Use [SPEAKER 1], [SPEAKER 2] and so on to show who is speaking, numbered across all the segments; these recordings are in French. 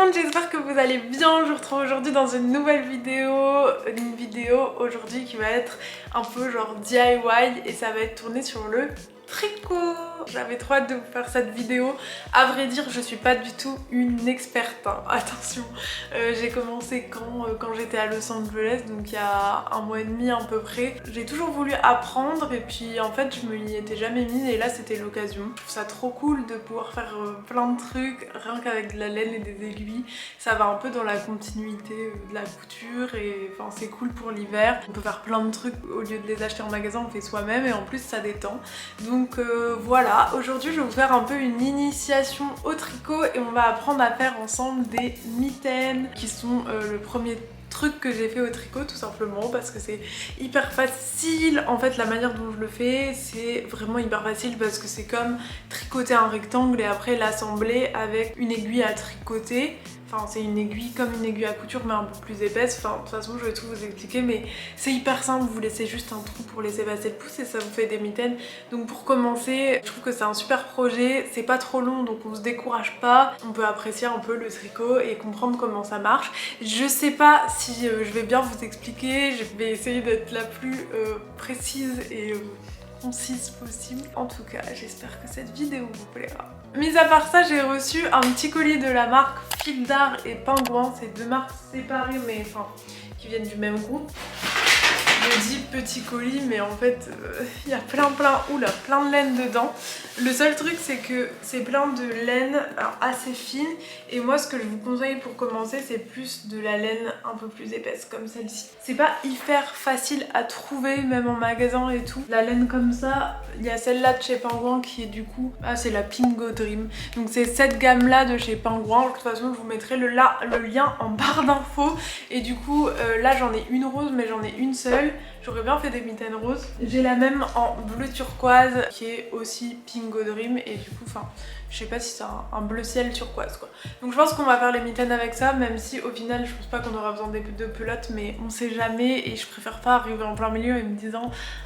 [SPEAKER 1] monde, j'espère que vous allez bien. Je vous retrouve aujourd'hui dans une nouvelle vidéo. Une vidéo aujourd'hui qui va être un peu genre DIY et ça va être tourné sur le tricot. J'avais trop hâte de vous faire cette vidéo. À vrai dire, je suis pas du tout une experte, hein. Attention, j'ai commencé quand j'étais à Los Angeles, donc il y a 1 mois et demi à peu près. J'ai toujours voulu apprendre et puis en fait je me y étais jamais mise et là c'était l'occasion. Je trouve ça trop cool de pouvoir faire plein de trucs rien qu'avec de la laine et des aiguilles. Ça va un peu dans la continuité de la couture et enfin c'est cool pour l'hiver. On peut faire plein de trucs au lieu de les acheter en magasin, on fait soi-même et en plus ça détend. Donc voilà, aujourd'hui je vais vous faire un peu une initiation au tricot et on va apprendre à faire ensemble des mitaines qui sont le premier truc que j'ai fait au tricot tout simplement parce que c'est hyper facile. En fait la manière dont je le fais c'est vraiment hyper facile parce que c'est comme tricoter un rectangle et après l'assembler avec une aiguille à tricoter. Enfin c'est une aiguille comme une aiguille à couture mais un peu plus épaisse. Enfin de toute façon je vais tout vous expliquer mais c'est hyper simple, vous laissez juste un trou pour laisser passer le pouce et ça vous fait des mitaines. Donc pour commencer je trouve que c'est un super projet, c'est pas trop long donc on se décourage pas. On peut apprécier un peu le tricot et comprendre comment ça marche. Je sais pas si je vais bien vous expliquer, je vais essayer d'être la plus précise et concise possible. En tout cas, j'espère que cette vidéo vous plaira. Mis à part ça, j'ai reçu un petit colis de la marque Fil d'Art et Pingouin. C'est deux marques séparées mais enfin qui viennent du même groupe. Je dis petit colis mais en fait il y a plein de laine dedans. Le seul truc c'est que c'est plein de laine alors, assez fine et moi ce que je vous conseille pour commencer c'est plus de la laine un peu plus épaisse comme celle-ci. C'est pas hyper facile à trouver même en magasin et tout. La laine comme ça, il y a celle-là de chez Pingouin qui est du coup, c'est la Pingo Dream. Donc c'est cette gamme là de chez Pingouin. De toute façon je vous mettrai le lien en barre d'infos. Et du coup là j'en ai une rose mais j'en ai une seule. J'aurais bien fait des mitaines roses. J'ai la même en bleu turquoise qui est aussi Pingo Dream et du coup enfin je sais pas si c'est un bleu ciel turquoise quoi. Donc je pense qu'on va faire les mitaines avec ça même si au final je pense pas qu'on aura besoin de pelotes mais on sait jamais et je préfère pas arriver en plein milieu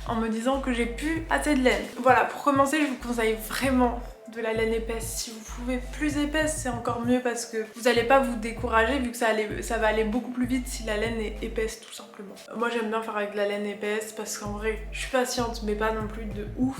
[SPEAKER 1] en me disant que j'ai plus assez de laine. Voilà, pour commencer je vous conseille vraiment de la laine épaisse. Si vous pouvez plus épaisse c'est encore mieux parce que vous n'allez pas vous décourager vu que ça va aller beaucoup plus vite si la laine est épaisse tout simplement. Moi j'aime bien faire avec de la laine épaisse parce qu'en vrai je suis patiente mais pas non plus de ouf.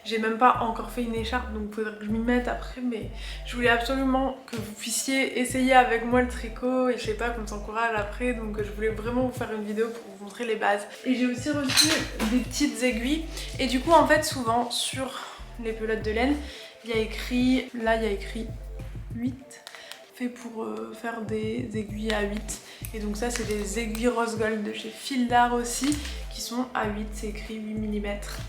[SPEAKER 1] J'ai même pas encore fait une écharpe donc faudrait que je m'y mette après mais je voulais absolument que vous puissiez essayer avec moi le tricot et je sais pas qu'on s'encourage après donc je voulais vraiment vous faire une vidéo pour vous montrer les bases. Et j'ai aussi reçu des petites aiguilles et du coup en fait souvent sur les pelotes de laine il y a écrit, là il y a écrit 8, fait pour faire des aiguilles à 8. Et donc ça c'est des aiguilles rose gold de chez Fil d'Art aussi, qui sont à 8, c'est écrit 8 mm.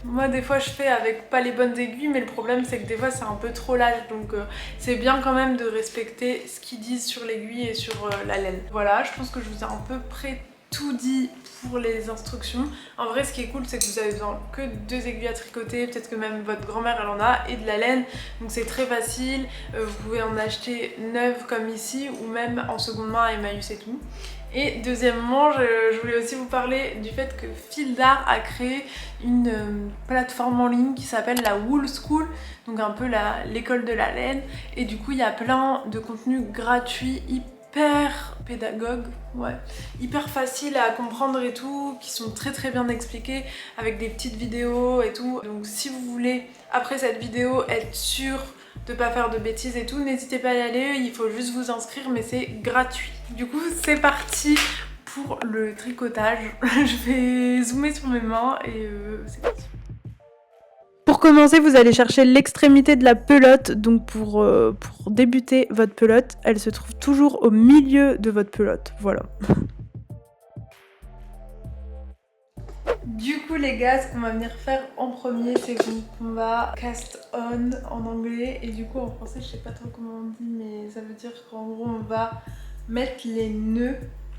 [SPEAKER 1] Moi des fois je fais avec pas les bonnes aiguilles, mais le problème c'est que des fois c'est un peu trop large, donc c'est bien quand même de respecter ce qu'ils disent sur l'aiguille et sur la laine. Voilà, je pense que je vous ai à peu près tout dit pour les instructions. En vrai ce qui est cool c'est que vous avez besoin que de 2 aiguilles à tricoter, peut-être que même votre grand-mère elle en a, et de la laine, donc c'est très facile. Vous pouvez en acheter neuve comme ici ou même en seconde main à Emmaüs et tout. Et deuxièmement je voulais aussi vous parler du fait que Fil d'Art a créé une plateforme en ligne qui s'appelle la Wool School, donc un peu l'école de la laine, et du coup il y a plein de contenus gratuits hyper pédagogue, ouais, hyper facile à comprendre et tout, qui sont très bien expliqués avec des petites vidéos et tout. Donc si vous voulez après cette vidéo être sûr de pas faire de bêtises et tout, n'hésitez pas à y aller, il faut juste vous inscrire mais c'est gratuit. Du coup c'est parti pour le tricotage. Je vais zoomer sur mes mains et c'est parti. Pour commencer, vous allez chercher l'extrémité de la pelote. Donc pour débuter votre pelote, elle se trouve toujours au milieu de votre pelote. Voilà. Du coup les gars, ce qu'on va venir faire en premier, c'est qu'on va cast on en anglais. Et du coup en français, je sais pas trop comment on dit, mais ça veut dire qu'en gros on va mettre les nœuds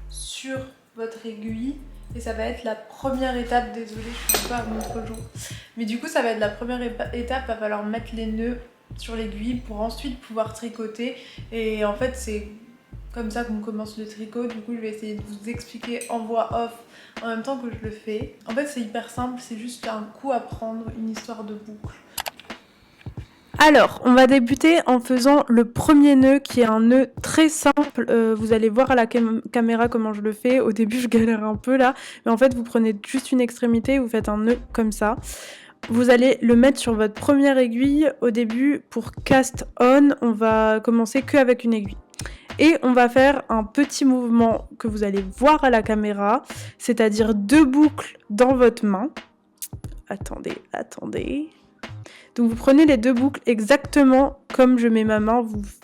[SPEAKER 1] sur votre aiguille. Et ça va être la première étape, désolée je ne suis pas à mon autre jour. Mais du coup ça va être la première étape, il va falloir mettre les nœuds sur l'aiguille pour ensuite pouvoir tricoter. Et en fait c'est comme ça qu'on commence le tricot. Du coup je vais essayer de vous expliquer en voix off en même temps que je le fais. En fait c'est hyper simple, c'est juste un coup à prendre, une histoire de boucle. Alors, on va débuter en faisant le premier nœud qui est un nœud très simple. Vous allez voir à la caméra comment je le fais. Au début, je galère un peu là. Mais en fait, vous prenez juste une extrémité et vous faites un nœud comme ça. Vous allez le mettre sur votre première aiguille. Au début, pour cast on, on va commencer qu'avec une aiguille. Et on va faire un petit mouvement que vous allez voir à la caméra, c'est-à-dire 2 boucles dans votre main. Attendez. Donc vous prenez les 2 boucles exactement comme je mets ma main,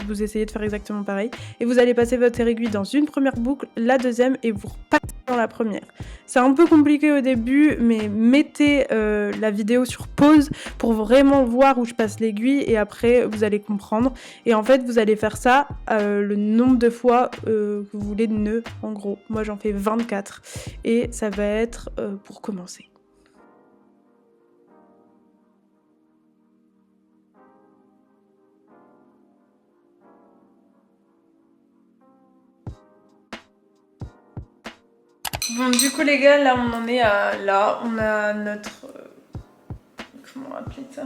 [SPEAKER 1] vous essayez de faire exactement pareil. Et vous allez passer votre aiguille dans une première boucle, la deuxième, et vous repassez dans la première. C'est un peu compliqué au début, mais mettez la vidéo sur pause pour vraiment voir où je passe l'aiguille, et après vous allez comprendre. Et en fait vous allez faire ça le nombre de fois que vous voulez de nœuds, en gros. Moi j'en fais 24, et ça va être pour commencer. Bon, du coup les gars, là on en est à là, on a notre... comment appeler ça?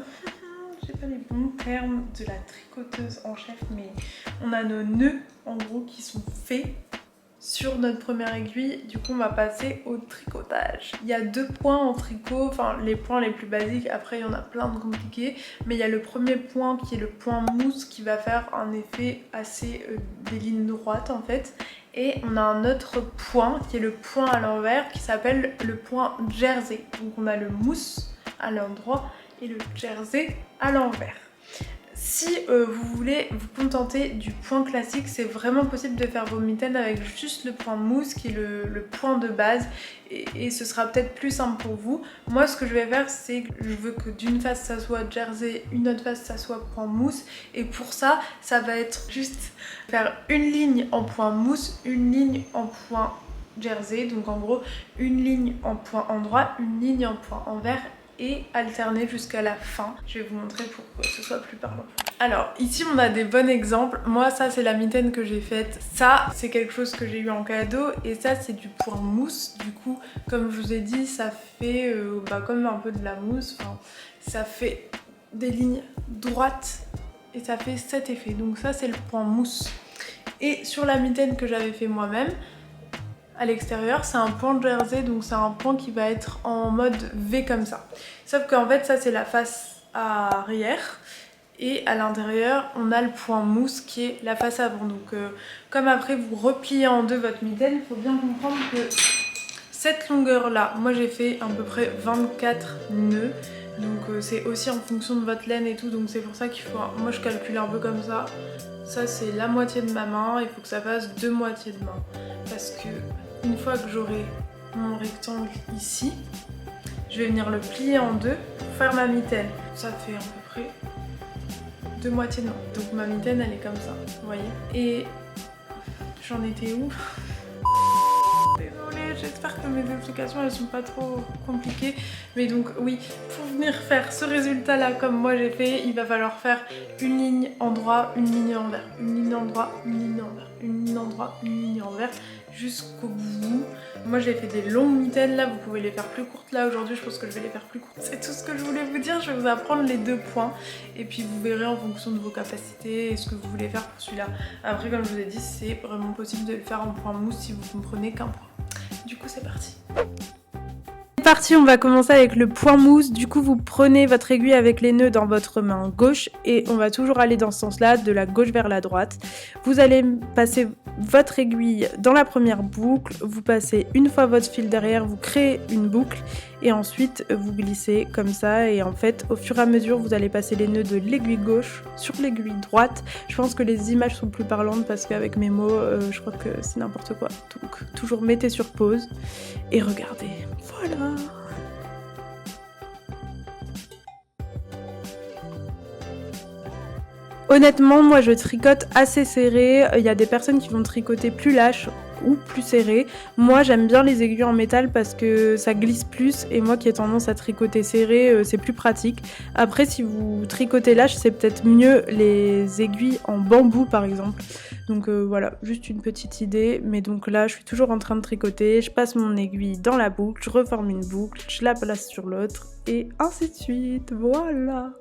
[SPEAKER 1] J'ai pas les bons termes de la tricoteuse en chef, mais on a nos nœuds en gros qui sont faits sur notre première aiguille. Du coup on va passer au tricotage. Il y a 2 points en tricot, enfin les points les plus basiques, après il y en a plein de compliqués, mais il y a le premier point qui est le point mousse qui va faire un effet assez des lignes droites en fait. Et on a un autre point qui est le point à l'envers qui s'appelle le point jersey. Donc on a le mousse à l'endroit et le jersey à l'envers. Si vous voulez vous contenter du point classique, c'est vraiment possible de faire vos mitaines avec juste le point mousse qui est le point de base, et ce sera peut-être plus simple pour vous. Moi ce que je vais faire, c'est que je veux que d'une face ça soit jersey, une autre face ça soit point mousse, et pour ça, ça va être juste faire une ligne en point mousse, une ligne en point jersey, donc en gros une ligne en point endroit, une ligne en point envers, et alterner jusqu'à la fin. Je vais vous montrer pour que ce soit plus parlant. Alors ici on a des bons exemples. Moi ça c'est la mitaine que j'ai faite. Ça c'est quelque chose que j'ai eu en cadeau, et ça c'est du point mousse. Du coup comme je vous ai dit, ça fait comme un peu de la mousse. Enfin, ça fait des lignes droites et ça fait cet effet. Donc ça c'est le point mousse. Et sur la mitaine que j'avais fait moi-même, à l'extérieur, c'est un point jersey, donc c'est un point qui va être en mode V comme ça. Sauf qu'en fait ça c'est la face arrière, et à l'intérieur on a le point mousse qui est la face avant. Donc comme après vous repliez en deux votre mitaine, il faut bien comprendre que cette longueur là, moi j'ai fait à peu près 24 nœuds. Donc c'est aussi en fonction de votre laine et tout, donc c'est pour ça qu'il faut... Moi je calcule un peu comme ça. Ça c'est la moitié de ma main, il faut que ça fasse 2 moitiés de main. Parce que une fois que j'aurai mon rectangle ici, je vais venir le plier en deux pour faire ma mitaine. Ça fait à peu près 2 moitiés de main. Donc ma mitaine elle est comme ça, vous voyez. Et j'en étais où? Désolée, j'espère que mes explications elles sont pas trop compliquées. Mais donc oui, pour venir faire ce résultat là comme moi j'ai fait, il va falloir faire une ligne en droit, une ligne envers, une ligne en droit, une ligne envers, une ligne en droit, une ligne envers, jusqu'au bout. Moi j'ai fait des longues mitaines là, vous pouvez les faire plus courtes là. Aujourd'hui je pense que je vais les faire plus courtes. C'est tout ce que je voulais vous dire, je vais vous apprendre les 2 points. Et puis vous verrez en fonction de vos capacités et ce que vous voulez faire pour celui-là. Après comme je vous ai dit, c'est vraiment possible de le faire en point mousse si vous ne prenez qu'un point. Du coup c'est parti. C'est parti, on va commencer avec le point mousse. Du coup vous prenez votre aiguille avec les nœuds dans votre main gauche et on va toujours aller dans ce sens là, de la gauche vers la droite. Vous allez passer votre aiguille dans la première boucle, vous passez une fois votre fil derrière, vous créez une boucle et ensuite vous glissez comme ça, et en fait au fur et à mesure vous allez passer les nœuds de l'aiguille gauche sur l'aiguille droite. Je pense que les images sont plus parlantes parce qu'avec mes mots je crois que c'est n'importe quoi, donc toujours mettez sur pause et regardez, voilà. Honnêtement, moi je tricote assez serré. Il y a des personnes qui vont tricoter plus lâche ou plus serré. Moi j'aime bien les aiguilles en métal parce que ça glisse plus, et moi qui ai tendance à tricoter serré, c'est plus pratique. Après si vous tricotez lâche, c'est peut-être mieux les aiguilles en bambou par exemple. Donc voilà, juste une petite idée. Mais donc là je suis toujours en train de tricoter, je passe mon aiguille dans la boucle, je reforme une boucle, je la place sur l'autre et ainsi de suite, voilà.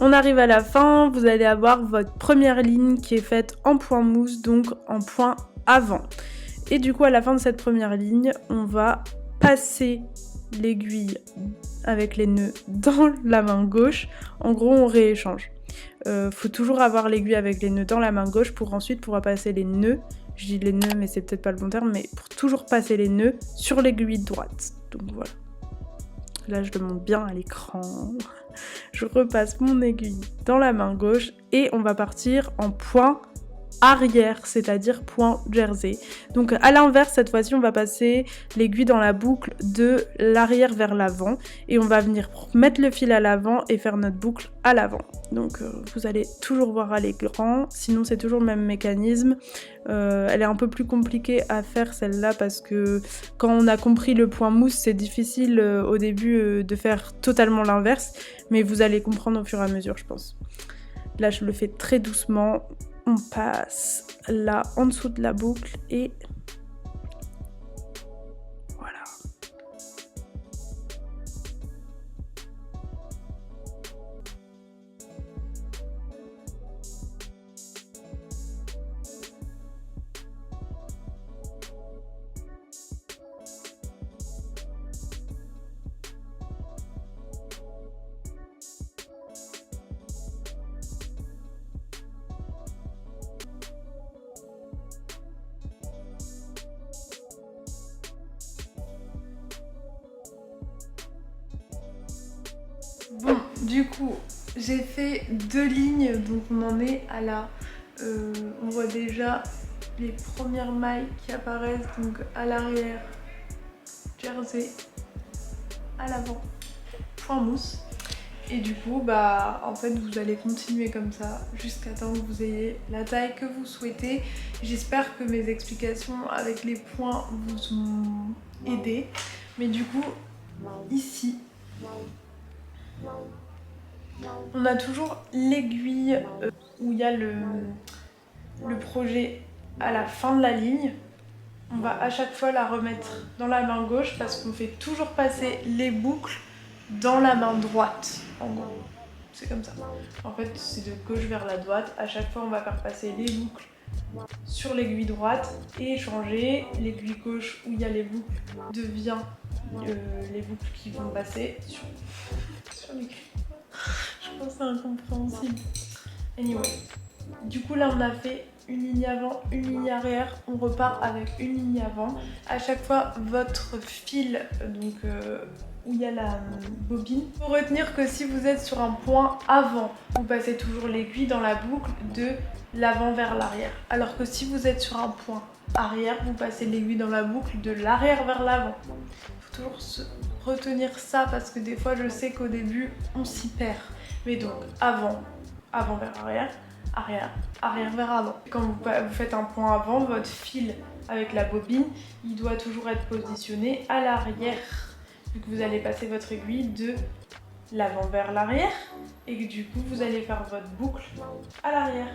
[SPEAKER 1] On arrive à la fin, vous allez avoir votre première ligne qui est faite en point mousse, donc en point avant. Et du coup à la fin de cette première ligne, on va passer l'aiguille avec les nœuds dans la main gauche. En gros on rééchange. Faut toujours avoir l'aiguille avec les nœuds dans la main gauche pour ensuite pouvoir passer les nœuds. Je dis les nœuds mais c'est peut-être pas le bon terme, mais pour toujours passer les nœuds sur l'aiguille droite. Donc voilà. Là je le montre bien à l'écran. Je repasse mon aiguille dans la main gauche et on va partir en point arrière, c'est-à-dire point jersey. Donc à l'inverse, cette fois-ci, on va passer l'aiguille dans la boucle de l'arrière vers l'avant et on va venir mettre le fil à l'avant et faire notre boucle à l'avant. Donc vous allez toujours voir à l'écran, sinon c'est toujours le même mécanisme. Elle est un peu plus compliquée à faire celle-là parce que quand on a compris le point mousse, c'est difficile au début de faire totalement l'inverse, mais vous allez comprendre au fur et à mesure, je pense. Là, je le fais très doucement. On passe là en dessous de la boucle et voilà. Bon, du coup, j'ai fait 2 lignes, donc on en est à la... on voit déjà les premières mailles qui apparaissent, donc à l'arrière, jersey, à l'avant, point mousse. Et du coup, bah, en fait, vous allez continuer comme ça jusqu'à temps que vous ayez la taille que vous souhaitez. J'espère que mes explications avec les points vous ont aidé. Mais du coup, ici, on a toujours l'aiguille où il y a le projet à la fin de la ligne. On va à chaque fois la remettre dans la main gauche parce qu'on fait toujours passer les boucles dans la main droite. En gros, c'est comme ça. En fait, c'est de gauche vers la droite. À chaque fois, on va faire passer les boucles sur l'aiguille droite et changer. L'aiguille gauche où il y a les boucles devient les boucles qui vont passer sur l'aiguille. Je pense que c'est incompréhensible. Anyway. Du coup là on a fait une ligne avant, une ligne arrière, on repart avec une ligne avant. À chaque fois votre fil donc où il y a la bobine. Il faut retenir que si vous êtes sur un point avant, vous passez toujours l'aiguille dans la boucle de l'avant vers l'arrière. Alors que si vous êtes sur un point arrière, vous passez l'aiguille dans la boucle de l'arrière vers l'avant. Il faut toujours retenir ça parce que des fois je sais qu'au début on s'y perd. Mais donc avant, avant vers arrière, arrière, arrière vers avant. Quand vous faites un point avant, votre fil avec la bobine, il doit toujours être positionné à l'arrière. Vu que vous allez passer votre aiguille de l'avant vers l'arrière et que du coup vous allez faire votre boucle à l'arrière.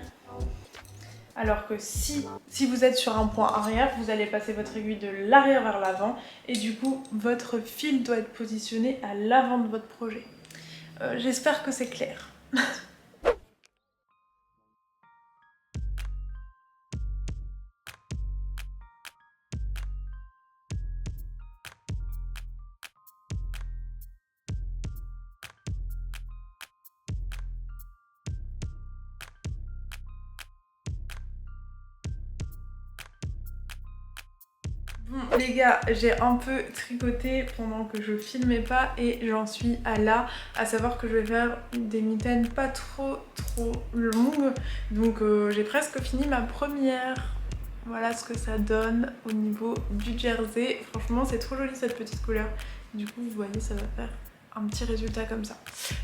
[SPEAKER 1] Alors que si vous êtes sur un point arrière, vous allez passer votre aiguille de l'arrière vers l'avant et du coup votre fil doit être positionné à l'avant de votre projet. J'espère que c'est clair. Bon les gars, j'ai un peu tricoté pendant que je filmais pas et j'en suis à là, à savoir que je vais faire des mitaines pas trop longues. Donc j'ai presque fini ma première. Voilà ce que ça donne au niveau du jersey. Franchement c'est trop joli cette petite couleur. Du coup vous voyez ça va faire un petit résultat comme ça.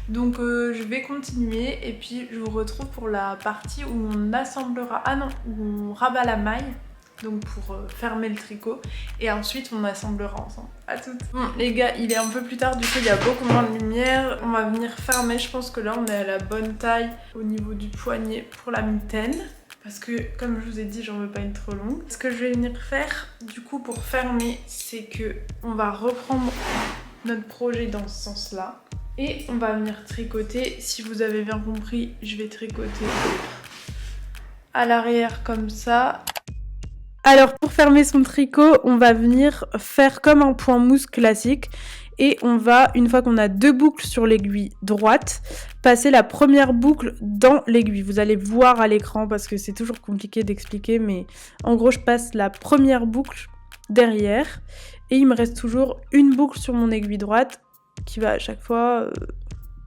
[SPEAKER 1] Donc je vais continuer et puis je vous retrouve pour la partie où on assemblera, où on rabat la maille. Donc pour fermer le tricot et ensuite on assemblera ensemble. À toutes. Bon les gars, il est un peu plus tard, du coup il y a beaucoup moins de lumière. On va venir fermer, je pense que là on est à la bonne taille au niveau du poignet pour la mitaine. Parce que comme je vous ai dit, j'en veux pas une trop longue. Ce que je vais venir faire du coup pour fermer, c'est que on va reprendre notre projet dans ce sens là. Et on va venir tricoter. Si vous avez bien compris, je vais tricoter à l'arrière comme ça. Alors pour fermer son tricot, on va venir faire comme un point mousse classique. Et on va, une fois qu'on a 2 boucles sur l'aiguille droite, passer la première boucle dans l'aiguille. Vous allez voir à l'écran parce que c'est toujours compliqué d'expliquer, mais en gros je passe la première boucle derrière et il me reste toujours une boucle sur mon aiguille droite qui va à chaque fois...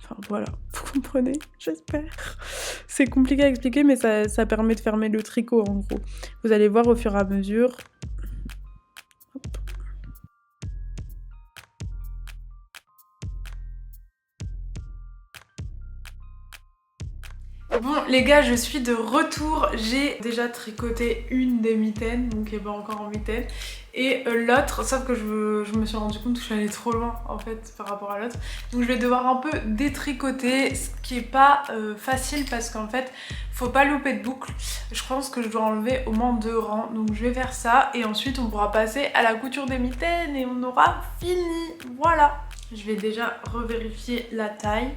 [SPEAKER 1] Enfin voilà, vous comprenez, j'espère. C'est compliqué à expliquer mais ça permet de fermer le tricot en gros. Vous allez voir au fur et à mesure. Hop. Bon les gars, je suis de retour. J'ai déjà tricoté une des mitaines, donc elle est pas encore en mitaine. Et l'autre, sauf que je me suis rendu compte que je suis allée trop loin en fait par rapport à l'autre. Donc je vais devoir un peu détricoter, ce qui est pas facile parce qu'en fait faut pas louper de boucle. Je pense que je dois enlever au moins 2 rangs, donc je vais faire ça et ensuite on pourra passer à la couture des mitaines et on aura fini. Voilà. Je vais déjà revérifier la taille.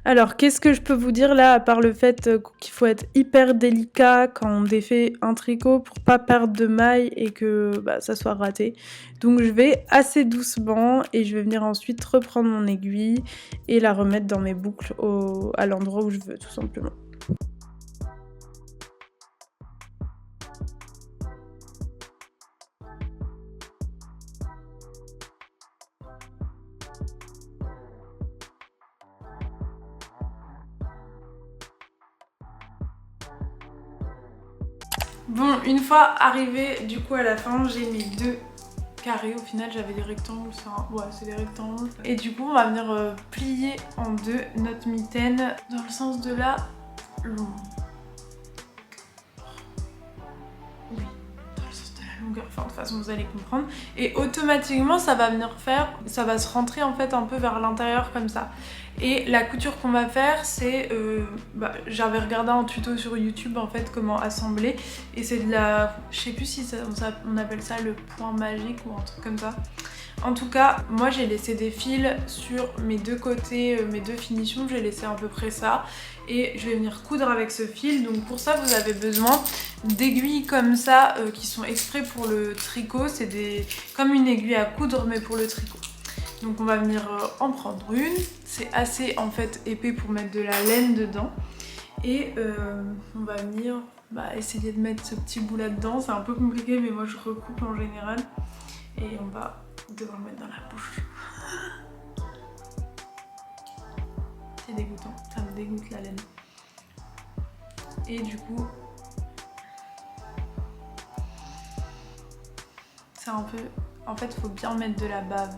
[SPEAKER 1] Alors, qu'est-ce que je peux vous dire là, à part le fait qu'il faut être hyper délicat quand on défait un tricot pour pas perdre de maille et que ça soit raté. Donc je vais assez doucement et je vais venir ensuite reprendre mon aiguille et la remettre dans mes boucles à l'endroit où je veux, tout simplement. Bon, une fois arrivée du coup à la fin, j'ai mes 2 carrés. Au final, j'avais des rectangles, ouais, c'est des rectangles. Et du coup, on va venir plier en 2 notre mitaine dans le sens de la longueur. Oui, dans le sens de la longueur. Enfin, de toute façon, vous allez comprendre. Et automatiquement, ça va se rentrer en fait un peu vers l'intérieur comme ça. Et la couture qu'on va faire, c'est... j'avais regardé un tuto sur YouTube en fait comment assembler. Et c'est de la... Je sais plus si on appelle ça le point magique ou un truc comme ça. En tout cas, moi j'ai laissé des fils sur mes 2 côtés, mes 2 finitions. J'ai laissé à peu près ça. Et je vais venir coudre avec ce fil. Donc pour ça, vous avez besoin d'aiguilles comme ça qui sont exprès pour le tricot. C'est comme une aiguille à coudre mais pour le tricot. Donc on va venir en prendre une. C'est assez en fait épais pour mettre de la laine dedans. Et on va venir essayer de mettre ce petit bout là dedans. C'est un peu compliqué mais moi je recoupe en général. Et on va devoir le mettre dans la bouche. C'est dégoûtant, ça me dégoûte la laine. Et du coup, c'est un peu... En fait il faut bien mettre de la bave.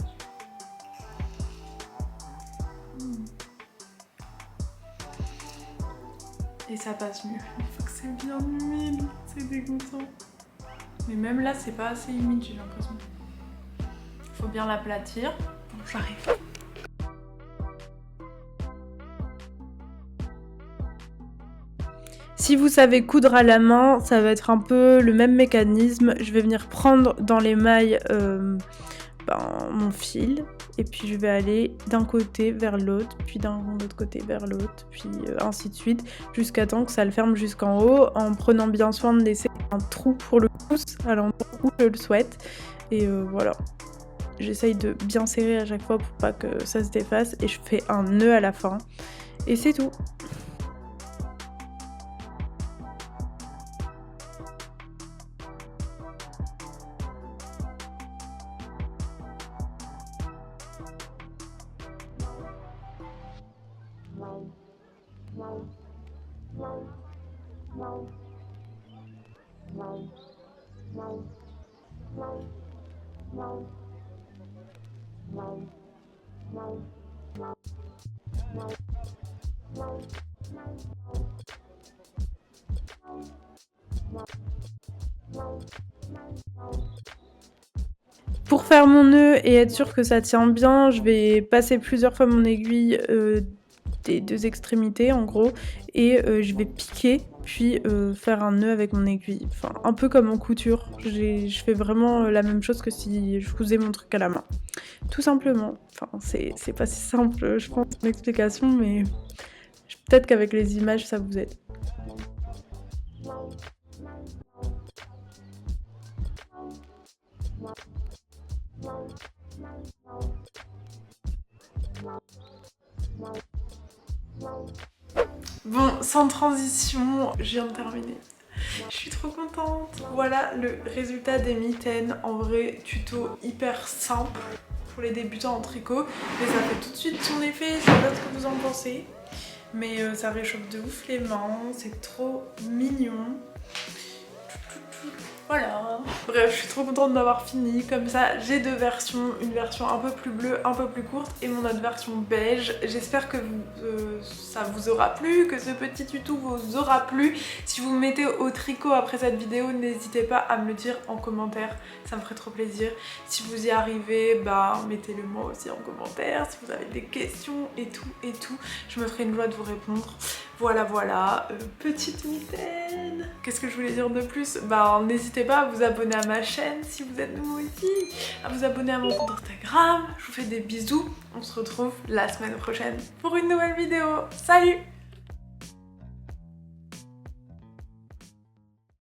[SPEAKER 1] Et ça passe mieux. Il faut que c'est bien humide, c'est dégoûtant. Mais même là, c'est pas assez humide, j'ai l'impression. Il faut bien l'aplatir. Bon, j'arrive. Si vous savez coudre à la main, ça va être un peu le même mécanisme. Je vais venir prendre dans les mailles mon fil et puis je vais aller d'un côté vers l'autre, puis d'un autre côté vers l'autre, puis ainsi de suite, jusqu'à temps que ça le ferme jusqu'en haut, en prenant bien soin de laisser un trou pour le pouce à l'endroit où je le souhaite. Et voilà. J'essaye de bien serrer à chaque fois pour pas que ça se défasse et je fais un nœud à la fin. Et c'est tout. Pour faire mon nœud et être sûr que ça tient bien, je vais passer plusieurs fois mon aiguille des deux extrémités en gros et je vais piquer puis faire un nœud avec mon aiguille. Enfin, un peu comme en couture. Je fais vraiment la même chose que si je cousais mon truc à la main. Tout simplement. Enfin, c'est pas si simple, je pense, mon explication, mais peut-être qu'avec les images, ça vous aide. Bon, sans transition, je viens de terminer. Je suis trop contente. Voilà le résultat des mitaines. En vrai, tuto hyper simple pour les débutants en tricot. Mais ça fait tout de suite son effet, je sais pas ce que vous en pensez. Mais ça réchauffe de ouf les mains, c'est trop mignon. Voilà. Bref, je suis trop contente d'avoir fini. Comme ça, j'ai deux versions. Une version un peu plus bleue, un peu plus courte et mon autre version beige. J'espère que ça vous aura plu, que ce petit tuto vous aura plu. Si vous me mettez au tricot après cette vidéo, n'hésitez pas à me le dire en commentaire. Ça me ferait trop plaisir. Si vous y arrivez, bah mettez-le moi aussi en commentaire. Si vous avez des questions et tout, je me ferai une joie de vous répondre. Voilà, voilà. Petite mitaine. Qu'est-ce que je voulais dire de plus? Bah n'hésitez pas à vous abonner à ma chaîne si vous êtes nouveau ici, à vous abonner à mon compte Instagram. Je vous fais des bisous. On se retrouve la semaine prochaine pour une nouvelle vidéo. Salut!